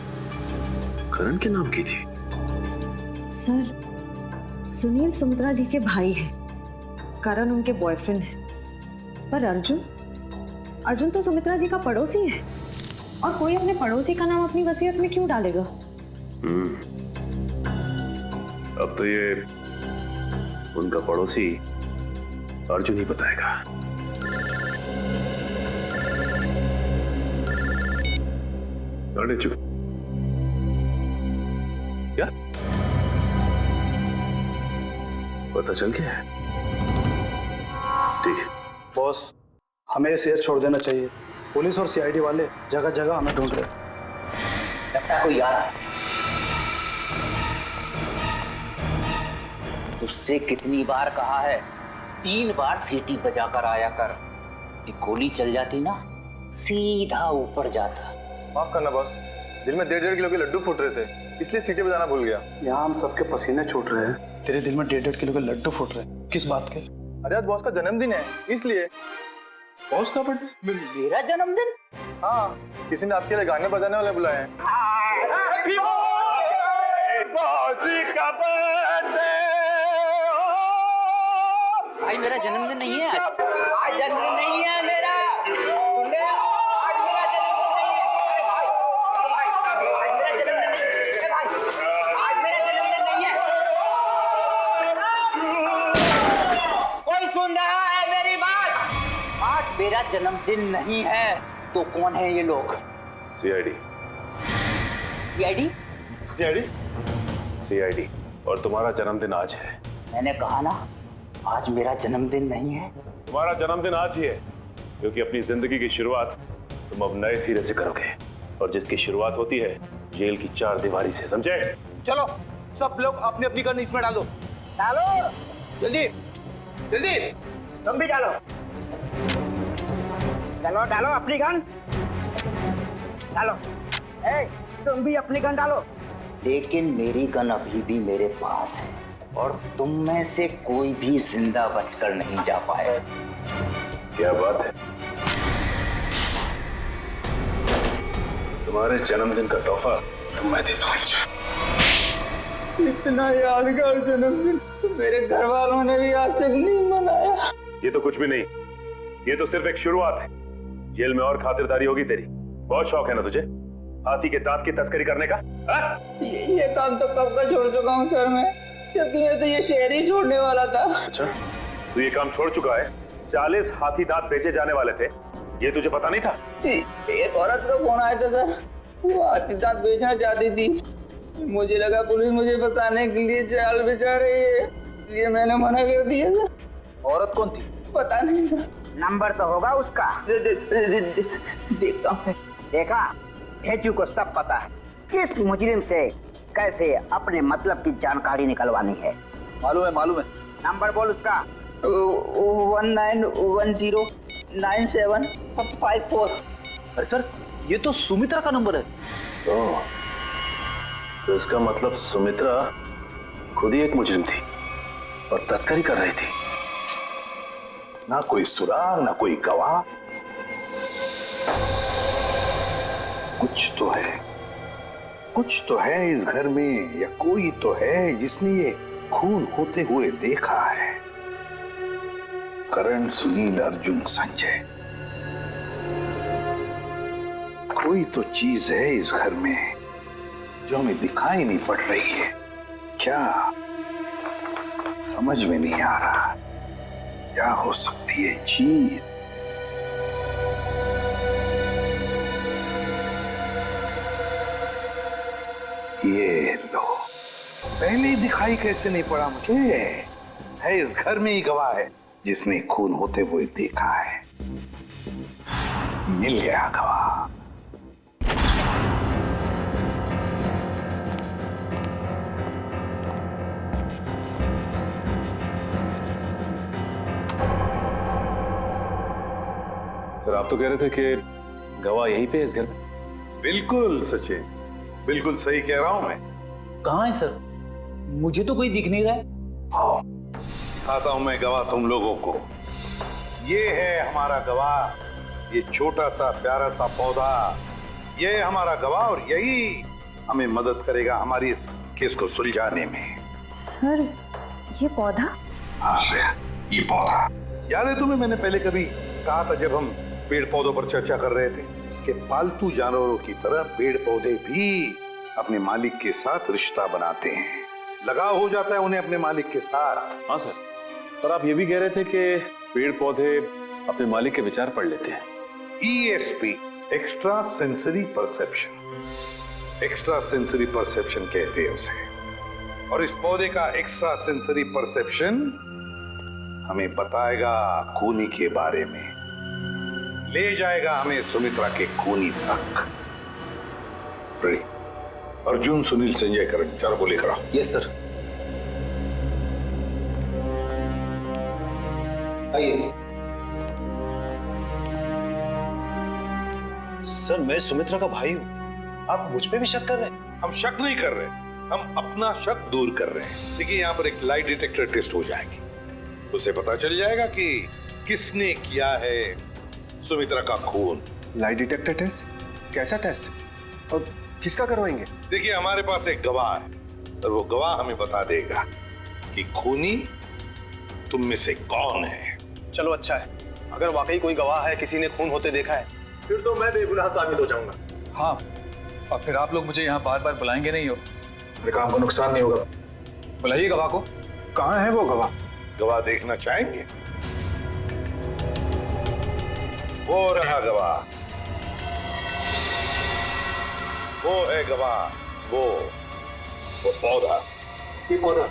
करण के नाम की थी। सर, सुनील सुमित्रा जी के भाई हैं, करण उनके बॉयफ्रेंड है, पर अर्जुन तो सुमित्रा जी का पड़ोसी है और कोई अपने पड़ोसी का नाम अपनी वसीयत में क्यों डालेगा? अब तो ये उनका पड़ोसी अर्जुन ही बताएगा। अरे चुप। क्या पता चल गया है? ठीक है बॉस, हमें ये शहर छोड़ देना चाहिए। पुलिस और सीआईडी वाले जगह जगह हमें ढूंढ रहे। लगता कोई आ रहा है। तुझसे कितनी बार कहा है, 3 बार सीटी बजाकर आया कर। कि गोली चल जाती ना, सीधा ऊपर जाता। माफ करना बॉस, दिल में 1.5 किलो के लड्डू फूट रहे थे, इसलिए सीटी बजाना भूल गया। यहाँ हम सबके पसीने छूट रहे हैं, तेरे दिल में 1.5 किलो के लड्डू फूट रहे हैं। किस बात के? अरे आज बॉस का जन्मदिन है, इसलिए। बॉस का बर्थडे? मेरा जन्मदिन? हाँ, किसी ने आपके लिए गाने बजाने वाले बुलाए हैं। भाई मेरा जन्मदिन नहीं है आज जन्मदिन नहीं है मेरा। सुन ले, आज मेरा जन्मदिन नहीं है। अरे भाई, आज मेरा जन्मदिन नहीं है भाई, आज मेरा जन्मदिन नहीं है। कोई सुन रहा है मेरी बात? आज मेरा जन्मदिन नहीं है। तो कौन है ये लोग? सीआईडी। सीआईडी? सीआईडी? सीआईडी। और तुम्हारा जन्मदिन आज है। मैंने कहा ना, आज मेरा जन्मदिन नहीं है। तुम्हारा जन्मदिन आज ही है, क्योंकि अपनी जिंदगी की शुरुआत तुम अब नए सिरे से करोगे, और जिसकी शुरुआत होती है जेल की 4 दीवारी से, समझे? चलो सब लोग अपनी अपनी गन इसमें डालो। डालो जल्दी जल्दी, तुम भी डालो। डालो डालो अपनी गन डालो। ए, तुम भी अपनी गन डालो। लेकिन मेरी गन अभी भी मेरे पास है और तुम में से कोई भी जिंदा बचकर नहीं जा पाए। क्या बात है? तुम्हारे जन्मदिन का तोहफा तो मैं देता हूँ। इतना यादगार जन्मदिन तो मेरे घर वालों ने भी आज तक नहीं मनाया। ये तो कुछ भी नहीं, ये तो सिर्फ एक शुरुआत है। जेल में और खातिरदारी होगी तेरी। बहुत शौक है ना तुझे हाथी के दांत की तस्करी करने का? ये काम तो कब का छोड़ चुका हूँ सर मैं, जबकि मैं तो ये शहर ही छोड़ने वाला था। अच्छा, तू ये काम छोड़ चुका है? 40 हाथी दांत बेचे जाने वाले थे, ये तुझे पता नहीं था? जी, एक औरत का फोन आया था सर, वो हाथी दांत बेचना चाहती थी। मुझे लगा पुलिस मुझे बताने के लिए जाल बिछा रही है, इसलिए मैंने मना कर दिया सर। औरत कौन थी? पता नहीं सर। नंबर तो होगा उसका। देखता हूँ। देखा, भेजू को सब पता है किस मुजरिम से कैसे अपने मतलब की जानकारी निकलवानी है। मालूम है मालूम है। नंबर बोल उसका। 19109754। अरे सर, ये तो सुमित्रा का नंबर है। तो इसका मतलब सुमित्रा खुद ही एक मुजरिम थी और तस्करी कर रही थी। ना कोई सुराग ना कोई गवाह। कुछ तो है इस घर में, या कोई तो है जिसने ये खून होते हुए देखा है। करण, सुनील, अर्जुन, संजय, कोई तो चीज है इस घर में जो हमें दिखाई नहीं पड़ रही है। क्या समझ में नहीं आ रहा, क्या हो सकती है चीज? ये लो, पहले ही दिखाई कैसे नहीं पड़ा मुझे? है इस घर में ही गवाह है जिसने खून होते हुए देखा है। मिल गया गवाह। सर, आप तो कह रहे थे कि गवाह यहीं पे है इस घर में। बिल्कुल सचिन, बिल्कुल सही कह रहा हूं मैं। कहाँ है सर? मुझे तो कोई दिख नहीं रहा है। आओ, दिखाता हूं मैं गवाह तुम लोगों को। ये है हमारा गवाह, ये छोटा सा प्यारा सा पौधा, ये है हमारा गवाह और यही हमें मदद करेगा हमारी इस केस को सुलझाने में। सर, ये पौधा? हाँ, ये पौधा याद है तुम्हें? मैंने पहले कभी कहा था जब हम पेड़ पौधों पर चर्चा कर रहे थे कि पालतू जानवरों की तरह पेड़ पौधे भी अपने मालिक के साथ रिश्ता बनाते हैं, लगाव हो जाता है उन्हें अपने मालिक के साथ। हाँ सर, पर आप ये भी कह रहे थे कि पेड़ पौधे अपने मालिक के विचार पढ़ लेते हैं। ESP, extra sensory perception. Extra sensory perception कहते हैं उसे। और इस पौधे का एक्स्ट्रा सेंसरी परसेप्शन हमें बताएगा खूनी के बारे में, ले जाएगा हमें सुमित्रा के खूनी तक। अर्जुन, सुनील, संजय, करण, चारों को लेकर आओ। Yes sir. आइए। सर, मैं सुमित्रा का भाई हूं, आप मुझ पे भी शक कर रहे हैं? हम शक नहीं कर रहे, हम अपना शक दूर कर रहे हैं। देखिए, यहाँ पर एक लाई डिटेक्टर टेस्ट हो जाएगी, उसे पता चल जाएगा कि किसने किया है सुमित्रा का खून। Lie detector test? कैसा टेस्ट और किसका करवाएंगे? देखिए, हमारे पास एक गवाह है और वो गवाह हमें बता देगा कि खूनी तुम में से कौन है। चलो अच्छा है, अगर वाकई कोई गवाह है, किसी ने खून होते देखा है, फिर तो मैं बेगुनाह साबित हो जाऊंगा। हाँ, और फिर आप लोग मुझे यहाँ बार बार बुलाएंगे नहीं हो, मेरे काम को नुकसान नहीं होगा। बुलाइए गवाह को। कहाँ है वो गवाह? गवाह देखना चाहेंगे? वो रहा गवाह, वो है गवाह, वो पौधा। ये पौधा?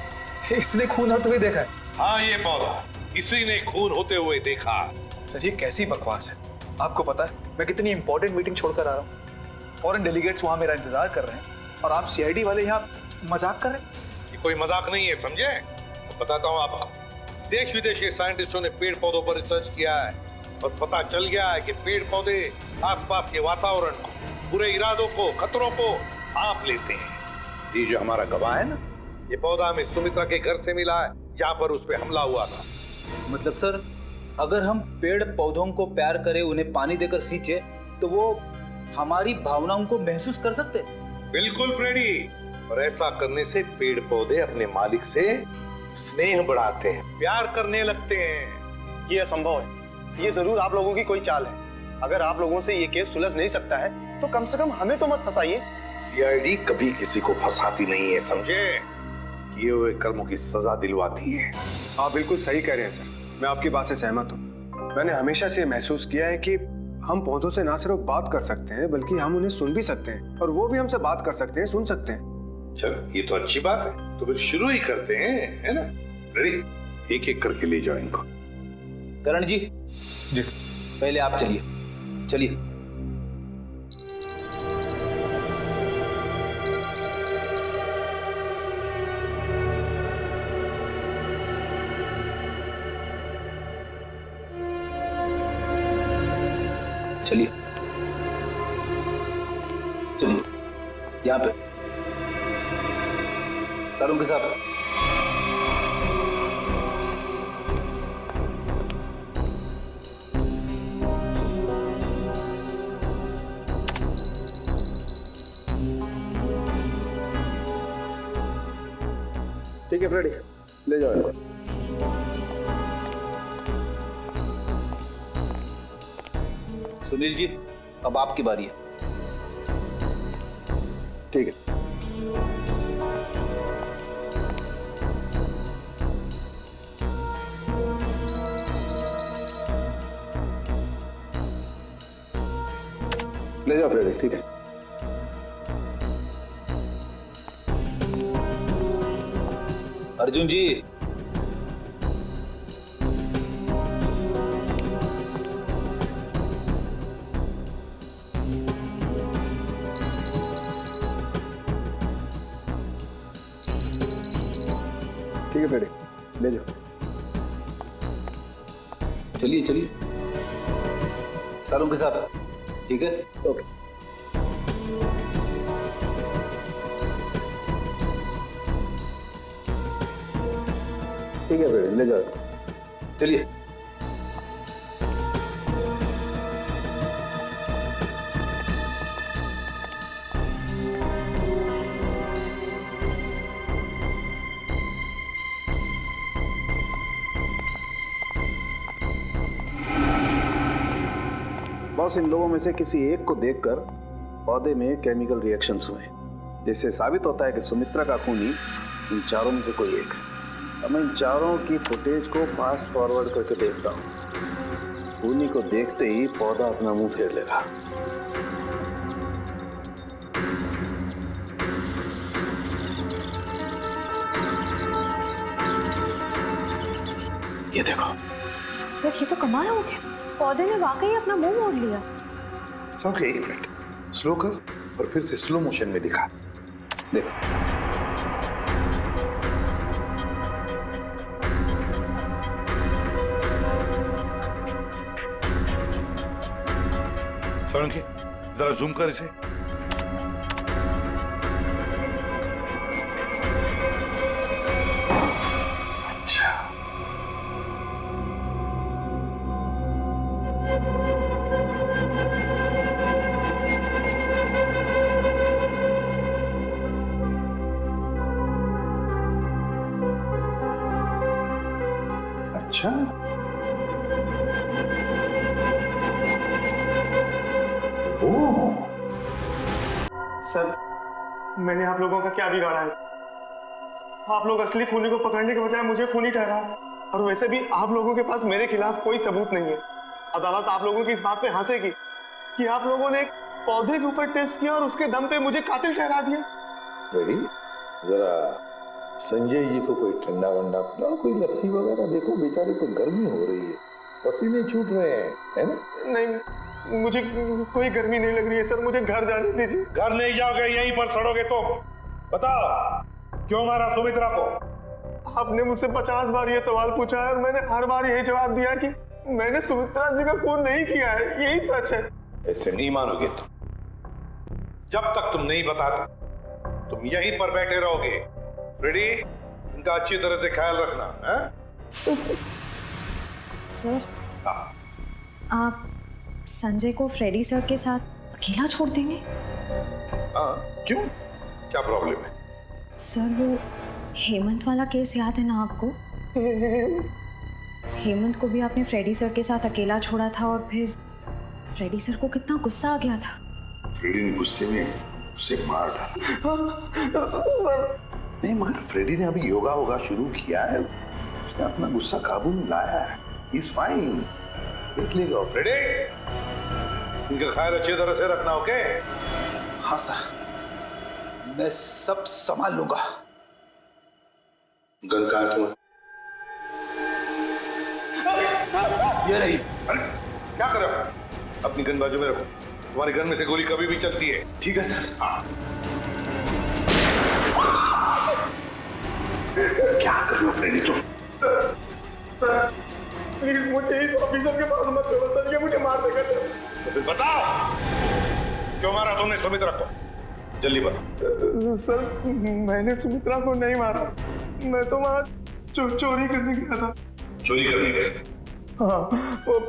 इसने खून होते हुए देखा है? हाँ, ये पौधा, इसी ने खून होते हुए देखा। सर, ये कैसी बकवास है? आपको पता है मैं कितनी इंपॉर्टेंट मीटिंग छोड़कर आ रहा हूँ, फॉरेन डेलीगेट्स वहां मेरा इंतजार कर रहे हैं और आप CID वाले यहाँ मजाक कर रहे हैं? ये कोई मजाक नहीं है, समझे? तो बताता हूँ आपको। देश विदेश के साइंटिस्टों ने पेड़ पौधों पर रिसर्च किया है और पता चल गया है कि पेड़ पौधे आसपास के वातावरण को, बुरे इरादों को, खतरों को भांप लेते हैं। ये जो हमारा गवाह है ना, ये पौधा हमें सुमित्रा के घर से मिला है, जहाँ पर उस पे हमला हुआ था। मतलब सर, अगर हम पेड़ पौधों को प्यार करें, उन्हें पानी देकर सींचे, तो वो हमारी भावनाओं को महसूस कर सकते? बिल्कुल फ्रेडी, और ऐसा करने से पेड़ पौधे अपने मालिक से स्नेह बढ़ाते हैं, प्यार करने लगते हैं। ये असंभव है। ये जरूर आप लोगों की कोई चाल है। अगर आप लोगों से ये केस सुलझ नहीं सकता है तो कम से कम हमें तो मत फंसाइए। सीआईडी कभी किसी को फंसाती नहीं है, समझे? किए हुए कर्मों की सजा दिलवाती है। आप बिल्कुल सही कह रहे हैं सर, मैं आपकी बात से सहमत हूँ। मैंने हमेशा से महसूस किया है कि हम पौधों से ना सिर्फ बात कर सकते हैं बल्कि हम उन्हें सुन भी सकते हैं, और वो भी हमसे बात कर सकते हैं, सुन सकते हैं। चलो, ये तो अच्छी बात है, तो फिर शुरू ही करते हैं, है ना? रेडी? एक एक करके ले जाओ इनको। करण जी, पहले आप चलिए। चलिए। चलिए चलिए, यहाँ पे सारों के साथ। ठीक है फ्रेडी, ले जाओ इनको। सुनील जी, अब आपकी बारी है। ठीक है। ले जाओ फ्रेडी, ठीक है। अर्जुन जी, ठीक है फ्रेडी, ले जाओ। चलिए चलिए, सारों के साथ। ठीक है, ओके। ठीक है फ्रेडी, ले जाओ। चलिए। बॉस, इन लोगों में से किसी एक को देखकर पौधे में केमिकल रिएक्शंस हुए, जिससे साबित होता है कि सुमित्रा का खूनी इन चारों में से कोई एक है। अब मैं इन चारों की फुटेज को फास्ट फॉरवर्ड करके देखता हूँ। खूनी को देखते ही पौधा अपना मुंह फेर लेगा। ये देखो सर, ये तो कमाल हो गया, पौधे ने वाकई अपना मुंह मोड़ लिया। ओके, एक मिनट, स्लो कर और फिर से स्लो मोशन में दिखा। देखो, सोलंकी, जरा जूम कर इसे। अच्छा, अच्छा, सर, मैंने आप लोगों का क्या बिगाड़ा है? आप लोग असली खूनी को पकड़ने के बजाय मुझे खूनी ठहरा, और वैसे भी आप लोगों के पास मेरे खिलाफ कोई सबूत नहीं है। अदालत आप लोगों की इस बात पे हंसेगी कि आप लोगों ने एक पौधे के ऊपर टेस्ट किया और उसके दम पे मुझे कातिल ठहरा दिया। रेडी? जरा संजय जी को कोई ठंडा वंडा पिलाओ, कोई लस्सी वगैरह। देखो बेचारे को गर्मी हो रही है, पसीने छूट रहे हैं, है ना? नहीं, मुझे कोई गर्मी नहीं लग रही है सर, मुझे घर जाने दीजिए। घर नहीं जाओगे, यहीं पर सड़ोगे तुम। बताओ, क्यों मारा सुमित्रा को? आपने मुझसे 50 बार ये सवाल पूछा है और मैंने हर बार यही जवाब दिया कि मैंने सुमित्रा जी का खून नहीं किया है, यही सच है। ऐसे नहीं मानोगे तुम। जब तक तुम नहीं बताते तुम यहीं पर बैठे रहोगे। फ्रेडी, इनका अच्छी तरह से ख्याल रखना है? सर, आप संजय को फ्रेडी सर के साथ अकेला छोड़ देंगे? हाँ, क्यों? क्या प्रॉब्लम है? सर, वो हेमंत वाला केस याद है ना आपको? हेमंत को भी आपने फ्रेडी सर के साथ अकेला छोड़ा था और फिर फ्रेडी सर को कितना गुस्सा आ गया था। फ्रेडी ने गुस्से में उसे मार डाला। सर, नहीं, मगर फ्रेडी ने अभी योगा होगा शुरू किया है, उसने अपना गुस्सा काबू में लाया है। He's fine। देख लेगा फ्रेडी। इनका ख्याल अच्छी तरह से रखना, ओके? हाँ सर, मैं सब संभाल लूंगा। गन कहाँ है तुम्हारी? ये रही। अरे क्या कर रहे हो? अपनी गन बाजू में रखो, तुम्हारी गन में से गोली कभी भी चलती है। ठीक है सर। हाँ। क्या कर रहे हो फ्रेडी तुम? प्लीज मुझे इस ऑफिसर के पास मत छोड़ो सर, ये मुझे मार देगा। तो फिर बताओ, क्यों मारा तुमने सुमित्रा को? जल्दी बताओ। सर, मैंने सुमित्रा को नहीं मारा, मैं तो वहाँ चोरी करने गया था। चोरी करने गए? हाँ, वो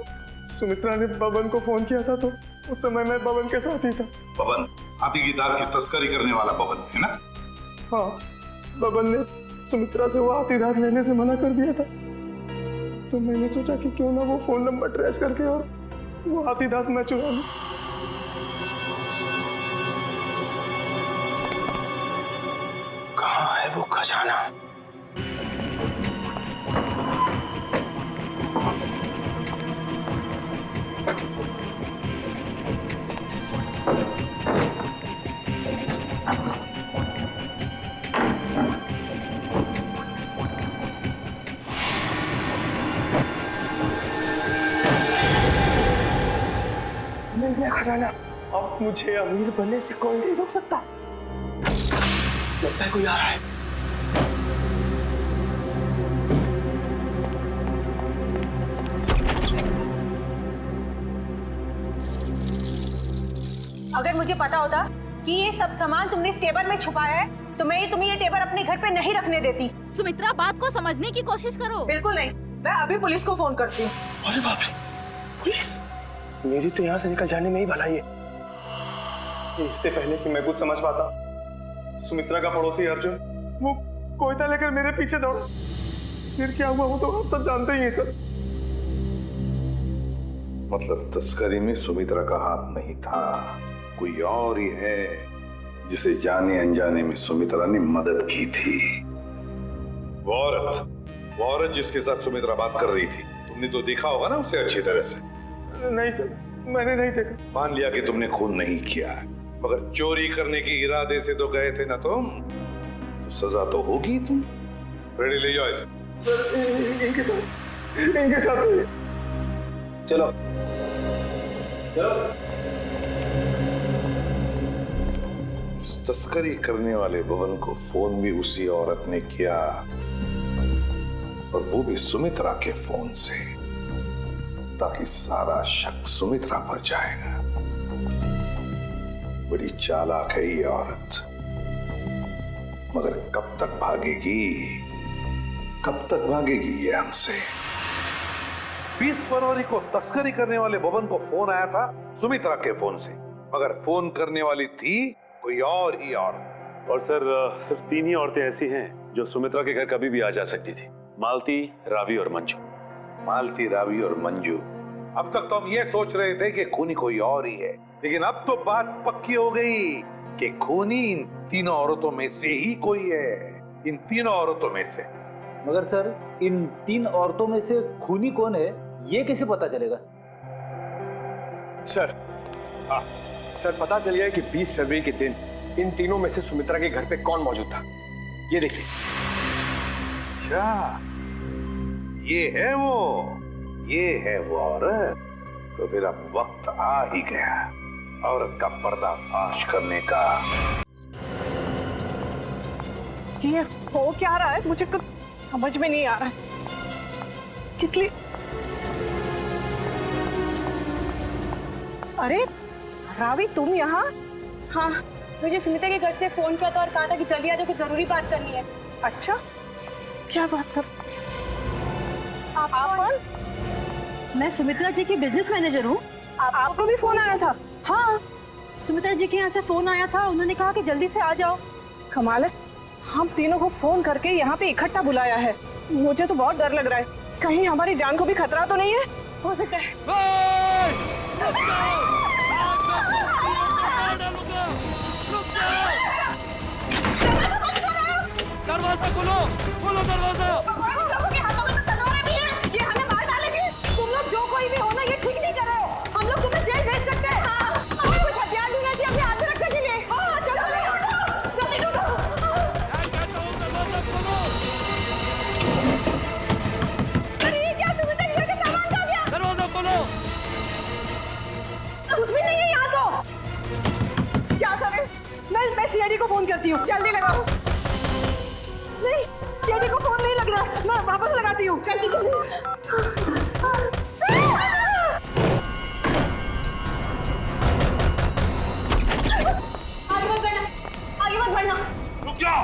सुमित्रा ने बबन को फोन किया था, तो उस समय मैं बबन के साथ ही था। बबन, हाथी की दाल की तस्करी करने वाला बबन है ना? हाँ, बबन ने सुमित्रा से वो हाथी दांत लेने से मना कर दिया था, तो मैंने सोचा कि क्यों ना वो फोन नंबर ट्रेस करके और वो हाथी दांत मैं चुरा लूं। कहाँ है वो खजाना? मिल गया खजाना। अब मुझे अमीर बनने से कोई नहीं रोक सकता। लगता है कोई आ रहा है। अगर मुझे पता होता कि ये सब सामान तुमने इस टेबल में छुपाया है, तो मैं तुम्हें ये टेबल अपने घर पे नहीं रखने देती। सुमित्रा, बात को समझने की कोशिश करो। बिल्कुल नहीं, मैं अभी पुलिस को फोन करती हूँ। अरे बाप रे, पुलिस? मेरी तो यहाँ से निकल जाने में ही भलाई है। इससे पहले कि मैं कुछ समझ पाता, सुमित्रा का पड़ोसी अर्जुन वो कोयता लेकर मेरे पीछे दौड़ा। फिर क्या हुआ वो तो आप सब जानते ही हैं सर। मतलब तस्करी में सुमित्रा का हाथ नहीं था, कोई और ही है जिसे जाने अनजाने में सुमित्रा ने मदद की थी। वो औरत जिसके साथ सुमित्रा बात कर रही थी, तुमने तो देखा होगा ना उसे अच्छी तरह से? नहीं सर, मैंने नहीं देखा। मान लिया कि तुमने खून नहीं किया, मगर चोरी करने के इरादे से तो गए थे ना तुम, तो सजा तो होगी तुम। रेडी, ले जाओ इसे। सर, इनके साथ चलो तस्करी करने वाले भवन को फोन भी उसी औरत ने किया, और वो भी सुमित्रा के फोन से, ताकि सारा शक सुमित्रा पर जाएगा। बड़ी चालाक है ये औरत, मगर कब तक भागेगी ये हमसे। 20 फरवरी को तस्करी करने वाले भवन को फोन आया था सुमित्रा के फोन से, मगर फोन करने वाली थी कोई और ही औरत। और सर, सिर्फ 3 ही औरतें ऐसी हैं जो सुमित्रा के घर कभी भी आ जा सकती थी, मालती, रावी और मंजू। मालती, रावी और मंजू। अब तक तो हम ये सोच रहे थे कि खूनी कोई और ही है, लेकिन अब तो बात पक्की हो गई कि खूनी इन तीनों औरतों में से ही कोई है, इन तीनों औरतों में से। मगर सर, इन 3 औरतों में से खूनी कौन है ये कैसे पता चलेगा? सर, सर पता चल गया कि 20 फरवरी के दिन इन तीनों में से सुमित्रा के घर पे कौन मौजूद था। ये देखिए। अच्छा, ये है वो औरत। तो फिर अब वक्त आ ही गया औरत का पर्दाफाश करने का। ये हो क्या रहा है, मुझे कुछ समझ में नहीं आ रहा है। किस लिए अरे रावी, तुम यहाँ? हाँ, मुझे सुमित्रा के घर से फोन किया था और कहा था कि जल्दी आ जाओ, कुछ जरूरी बात करनी है। अच्छा, क्या बात कर? आप कौन? मैं सुमित्रा जी की बिजनेस मैनेजर हूँ। आपको भी फोन आया था? हाँ, सुमित्रा जी के यहाँ से फोन आया था, उन्होंने कहा कि जल्दी से आ जाओ। कमाल है, हम तीनों को फोन करके यहाँ पे इकट्ठा बुलाया है। मुझे तो बहुत डर लग रहा है, कहीं हमारी जान को भी खतरा तो नहीं है? हो सकता है। दरवाजा खोलो, खोलो दरवाजा। ये हमें मार डालेंगे। तुम लोग जो कोई भी हो ना, ये ठीक नहीं कर रहे हो। हम लोग तुम्हें जेल भेज सकते हैं। हमें कुछ हथियार ढूंढना चाहिए अपने आत्मरक्षा के लिए। हाँ, चलो जल्दी ढूंढो। अरे ये क्या, तुम्हें तो घर के सामान खा गया। दरवाजा खोलो। कुछ भी नहीं है यहाँ तो। क्या करें? मैं सीआईडी को फोन करती हूँ। जल्दी लगाओ। नहीं, सीआईडी को फोन नहीं लग रहा, मैं वापस लगाती हूँ। जल्दी जल्दी। आगे मत बढ़ना, आगे मत बढ़ना। रुक जाओ।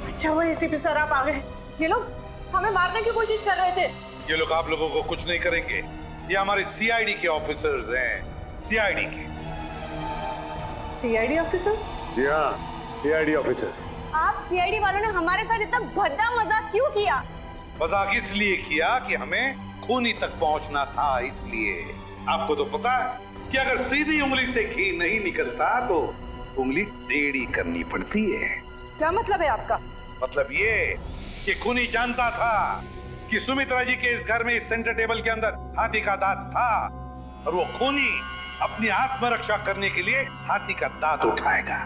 अच्छा वो एसीपी सर आप आ गए। ये लोग हमें मारने की कोशिश कर रहे थे। ये लोग आप लोगों को कुछ नहीं करेंगे। ये हमारे सीआईडी के ऑफिसर्स हैं, सीआईडी के। CID officer? जी हाँ, सीआईडी ऑफिसर्स। आप सीआईडी वालों ने हमारे साथ इतना भद्दा मजाक क्यों किया? मजाक इसलिए किया कि हमें खूनी तक पहुंचना था, इसलिए। आपको तो पता है कि अगर सीधी उंगली से घी नहीं निकलता तो उंगली टेढ़ी करनी पड़ती है। क्या मतलब है आपका? मतलब ये कि खूनी जानता था कि सुमित्रा जी के इस घर में, इस सेंटर टेबल के अंदर हाथी का दांत था, और वो खूनी अपनी आत्मरक्षा करने के लिए हाथी का दांत उठाएगा।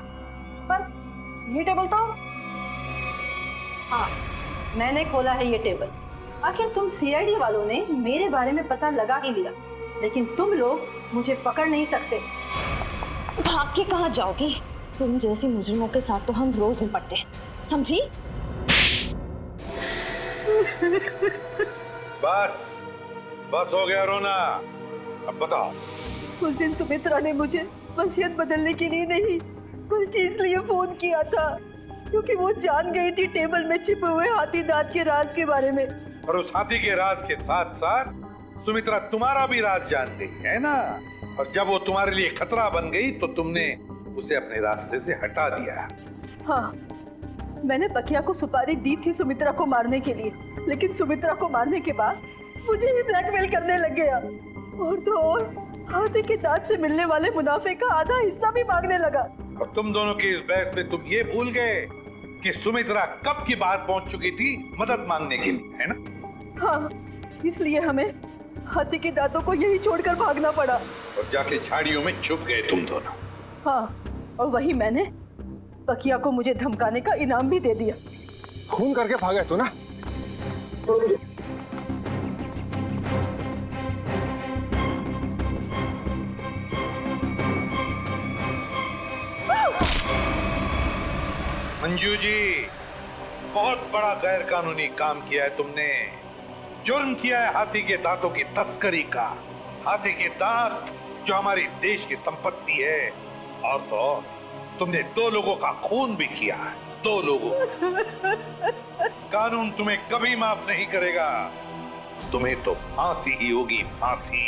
पर ये टेबल तो... हाँ, मैंने खोला है ये टेबल। आखिर तुम सीआईडी वालों ने मेरे बारे में पता लगा ही लिया, लेकिन तुम लोग मुझे पकड़ नहीं सकते। भाग के कहाँ जाओगी? तुम जैसे मुजरिमों के साथ तो हम रोज निपटते हैं, समझी? बस बस हो गया रोना। अब बताओ। उस दिन सुमित्रा ने मुझे वसीयत बदलने के लिए नहीं, बल्कि इसलिए फोन किया था क्योंकि वो जान गई थी टेबल में छिपे हुए हाथी दांत के राज के बारे में। और उस हाथी के राज के साथ साथ सुमित्रा तुम्हारा भी राज जान गई है ना। और जब वो तुम्हारे लिए खतरा बन गई तो तुमने उसे अपने रास्ते से हटा दिया। हाँ, मैंने बकिया को सुपारी दी थी सुमित्रा को मारने के लिए, लेकिन सुमित्रा को मारने के बाद मुझे ही ब्लैकमेल करने लग गया। और तो और हाथी के दांत से मिलने वाले मुनाफे का आधा हिस्सा भी मांगने लगा। और तुम दोनों की इस बहस में तुम ये भूल गए कि सुमित्रा कब की बात पहुंच चुकी थी मदद मांगने के लिए, है ना? हाँ, इसलिए हमें हाथी के दांतों को यही छोड़कर भागना पड़ा। और जाके झाड़ियों में छुप गए तुम दोनों। हाँ, और वही मैंने बकिया को मुझे धमकाने का इनाम भी दे दिया। खून करके भागे तू ना। मंजू जी, बहुत बड़ा गैर कानूनी काम किया है तुमने। जुर्म किया है हाथी के दांतों की तस्करी का। हाथी के दांत जो हमारी देश की संपत्ति है। और तो तुमने 2 लोगों का खून भी किया है, 2 लोगों। कानून तुम्हें कभी माफ नहीं करेगा। तुम्हें तो फांसी ही होगी, फांसी।